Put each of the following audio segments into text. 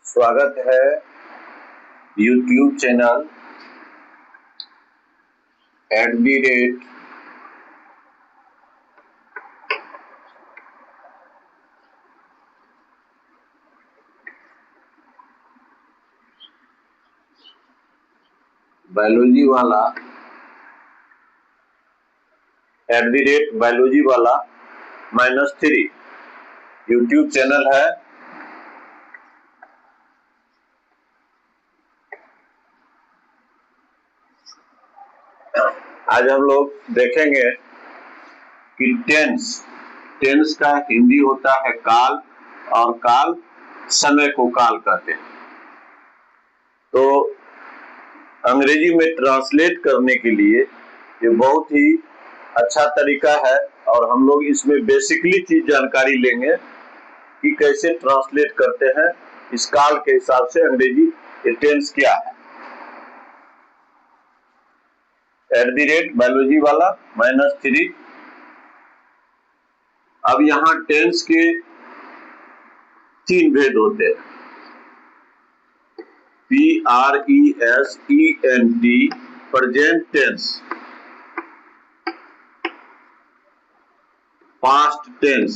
स्वागत है YouTube channel @biology वाला -3 YouTube चैनल है। आज हम लोग देखेंगे कि टेंस का हिंदी होता है काल, और काल समय को काल कहते हैं। तो अंग्रेजी में ट्रांसलेट करने के लिए ये बहुत ही अच्छा तरीका है, और हम लोग इसमें बेसिकली चीज जानकारी लेंगे कि कैसे ट्रांसलेट करते हैं इस काल के हिसाब से अंग्रेजी टेंस क्या है। @बायोलॉजी वाला -3। अब यहाँ टेंस के 3 भेद होते हैं। PRESENT present tense, past tense,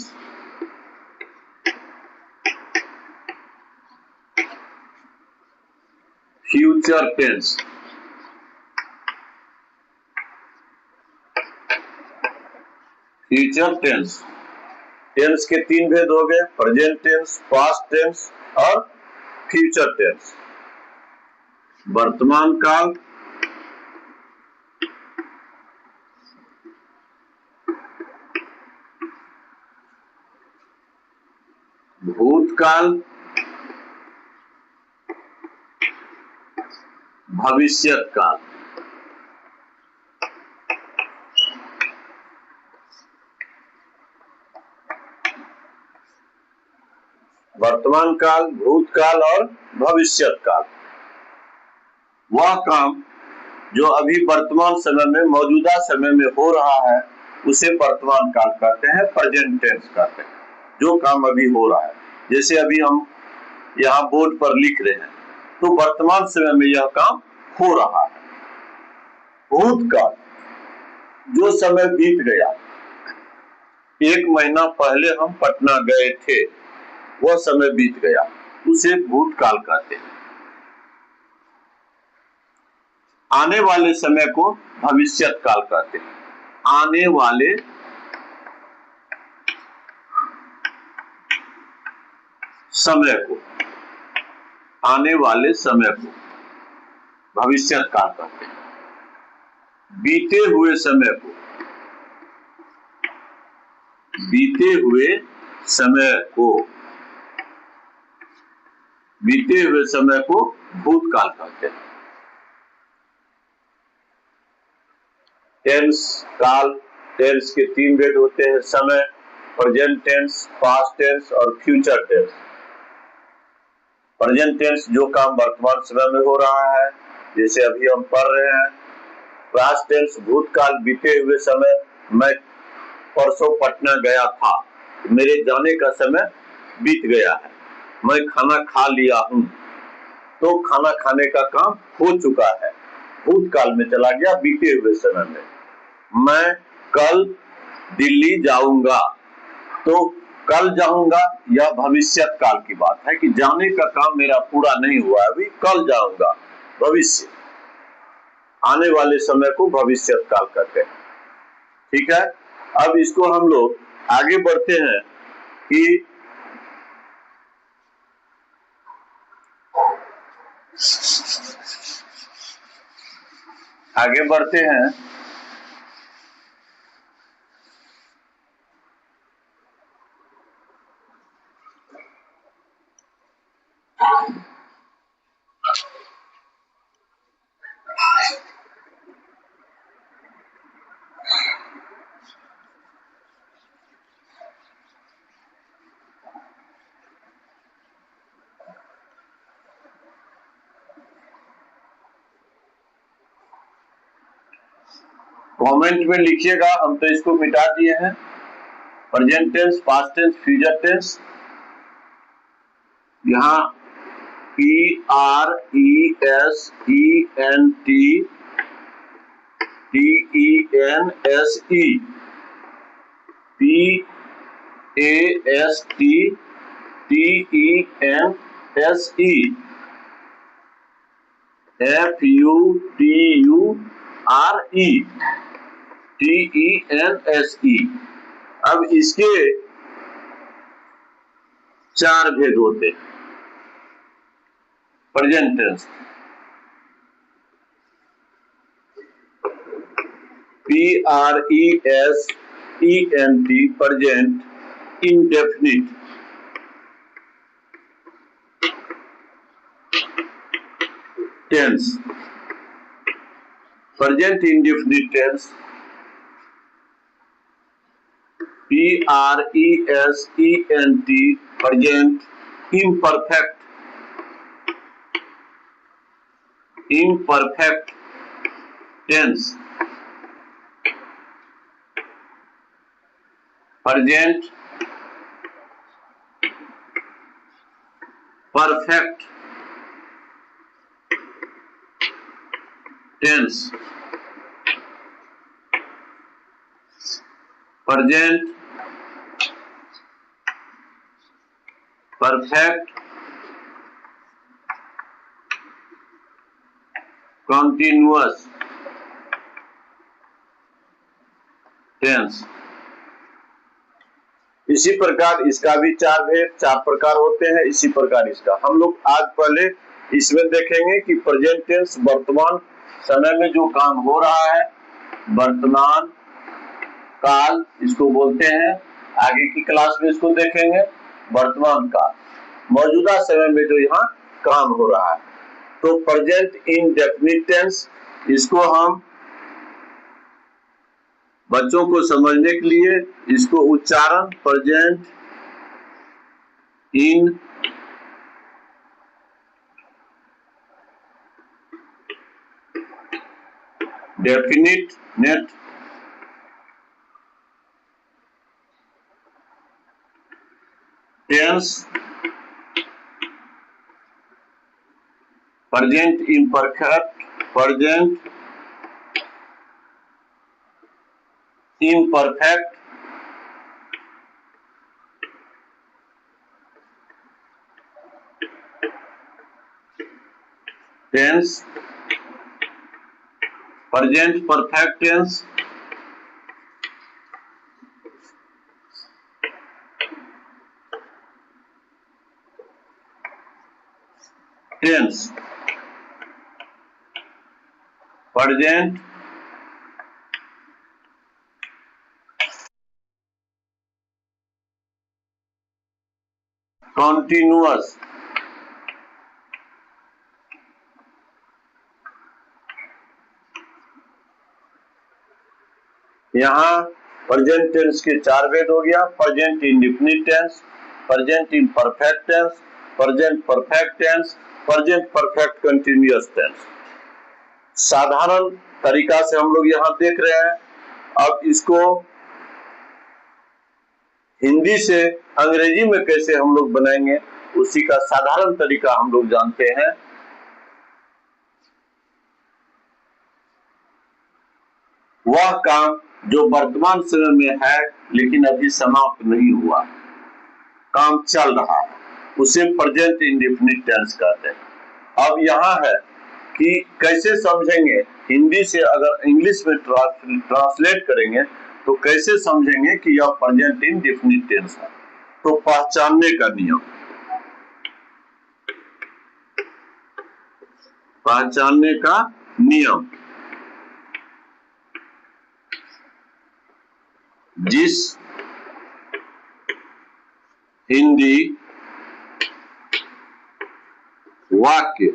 future tense. Tense के 3 भेद हो गए, प्रेजेंट टेंस, पास्ट टेंस और फ्यूचर टेंस। वर्तमान काल, भूतकाल, भविष्यत काल। वर्तमान काल, भूतकाल और भविष्यत काल। वह काम जो अभी वर्तमान समय में, मौजूदा समय में हो रहा है, उसे वर्तमान काल कहते हैं, प्रेजेंट टेंस कहते हैं। जो काम अभी हो रहा है, जैसे अभी हम यहाँ बोर्ड पर लिख रहे हैं, तो वर्तमान समय में यह काम हो रहा है। भूतकाल, जो समय बीत गया, 1 महीना पहले हम पटना गए थे, वह समय बीत गया, उसे भूतकाल कहते हैं। आने वाले समय को भविष्यत काल कहते हैं। आने वाले समय को भविष्यत काल कहते हैं। बीते हुए समय को भूतकाल कहते हैं। टेंस के 3 भेद होते हैं, समय, प्रेजेंट टेंस, पास्ट टेंस और फ्यूचर टेंस। प्रेजेंट टेंस, जो काम वर्तमान समय में हो रहा है, जैसे अभी हम पढ़ रहे हैं। पास्ट टेंस, भूतकाल, बीते हुए समय। मैं परसों पटना गया था, मेरे जाने का समय बीत गया है। मैं खाना खा लिया हूँ, तो खाना खाने का काम हो चुका है, भूतकाल में चला गया, बीते हुए समय में। मैं कल दिल्ली जाऊंगा, तो कल जाऊंगा, यह भविष्यत काल की बात है कि जाने का काम मेरा पूरा नहीं हुआ, अभी कल जाऊंगा, भविष्य। आने वाले समय को भविष्यत काल कहते हैं। ठीक है, अब इसको हम लोग आगे बढ़ते हैं कि कमेंट में लिखिएगा, हम तो इसको मिटा दिए हैं। Present tense, past tense, future tense, यहाँ PRESENTENSE, अब इसके चार भेद होते हैं। Present tense PRESENT, present indefinite, tense, present indefinite tense PRESENT, present imperfect tense, present perfect tense, present perfect continuous tense. इसी प्रकार इसका भी चार प्रकार होते हैं। इसी प्रकार इसका हम लोग आज पहले इसमें देखेंगे कि प्रेजेंट टेंस वर्तमान समय में जो काम हो रहा है, वर्तमान काल इसको बोलते हैं। आगे की क्लास में इसको देखेंगे। वर्तमान काल, मौजूदा समय में जो यहाँ काम हो रहा है। तो प्रेजेंट इंडेफिनिट टेंस, इसको हम बच्चों को समझने के लिए इसको उच्चारण present indefinite tense, present imperfect, present imperfect tense, present perfect tense, tense, present continuous, यहाँ प्रेजेंट टेंस के चार भेद हो गया। Present indefinite tense, present imperfect tense, present perfect tense, present perfect continuous tense. साधारण तरीका से हम लोग यहाँ देख रहे हैं। अब इसको हिंदी से अंग्रेजी में कैसे हम लोग बनाएंगे, उसी का साधारण तरीका हम लोग जानते हैं। वह काम जो वर्तमान समय में है लेकिन अभी समाप्त नहीं हुआ, काम चल रहा है, उसे प्रेजेंट इंडेफिनिट टेंस कहते हैं। अब यहाँ है कि कैसे समझेंगे, हिंदी से अगर इंग्लिश में ट्रांसलेट करेंगे तो कैसे समझेंगे कि यह प्रेजेंट इंडेफिनिट टेंस है। तो पहचानने का नियम, पहचानने का नियम, जिस हिंदी वाक्य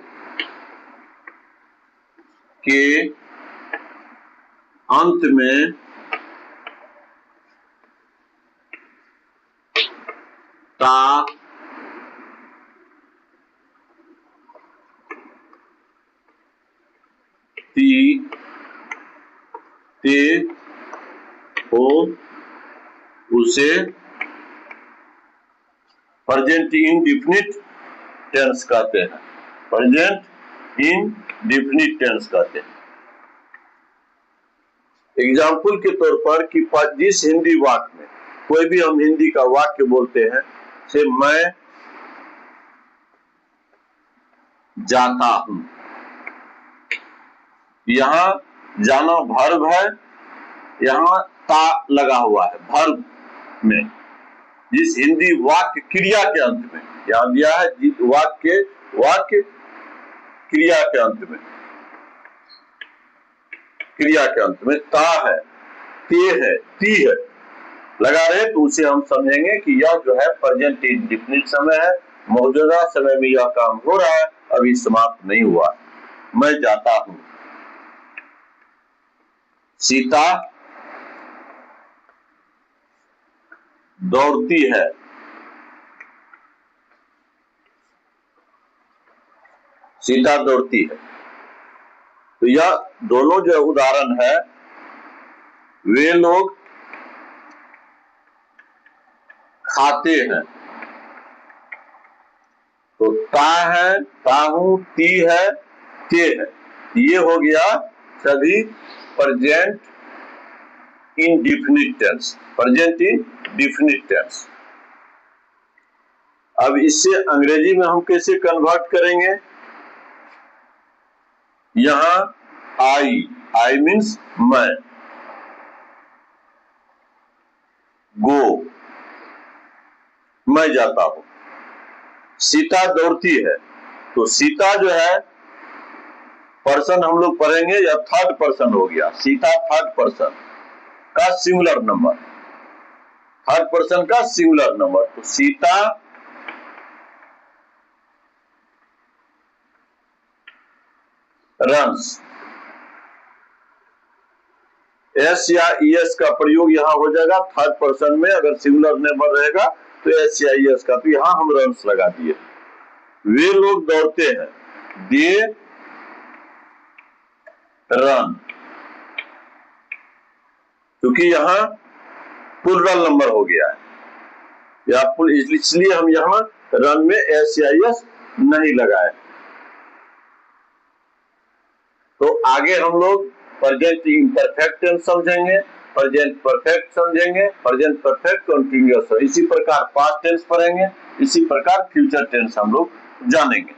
के अंत में ता, ती, दौड़ते हो उसे प्रेजेंट इंडेफिनिट टेंस कहते हैं। प्रेजेंट इंडेफिनिट टेंस कहते हैं। एग्जाम्पल के तौर पर कि जिस हिंदी वाक्य में कोई भी हम हिंदी का वाक्य बोलते हैं, से मैं जाता हूं, यहां जाना वर्ब है, यहां ता लगा हुआ है वर्ब में। जिस हिंदी वाक्य क्रिया के अंत में, यहां दिया है वाक्य क्रिया के अंत में, क्रिया के अंत में ता है, ते है, ती है लगा रहे, तो उसे हम समझेंगे कि यह जो है प्रेजेंट इंडेफिनिट समय है। मौजूदा समय में यह काम हो रहा है, अभी समाप्त नहीं हुआ। मैं जाता हूं, सीता दौड़ती है, सीता दौड़ती है। तो यह दोनों जो उदाहरण है, वे लोग खाते हैं। तो ता है, ताहू, ती है, ते है, ये हो गया सभी present indefinite tense, present indefinite tense. अब इससे अंग्रेजी में हम कैसे कन्वर्ट करेंगे? यहां आई मीन्स मैं, गो मैं जाता हूं। सीता दौड़ती है, तो सीता जो है पर्सन हम लोग पढ़ेंगे या थर्ड पर्सन हो गया, सीता थर्ड पर्सन का सिंगुलर नंबर, थर्ड पर्सन का सिंगुलर नंबर। तो सीता रन्स, एस या ईएस का प्रयोग यहां हो जाएगा थर्ड पर्सन में। अगर सिंगुलर नंबर रहेगा तो एस या ईएस का, तो यहां हम रन्स लगा दिए। वे लोग दौड़ते हैं, दे रन, क्योंकि यहां प्लूरल नंबर हो गया है, या इसलिए हम यहां रन में एस या ईएस नहीं लगाए। तो आगे हम लोग प्रेजेंट इम्परफेक्ट टेंस समझेंगे, प्रेजेंट परफेक्ट समझेंगे, प्रेजेंट परफेक्ट कंटीन्यूअस, इसी प्रकार पास्ट टेंस पढ़ेंगे, इसी प्रकार फ्यूचर टेंस हम लोग जानेंगे।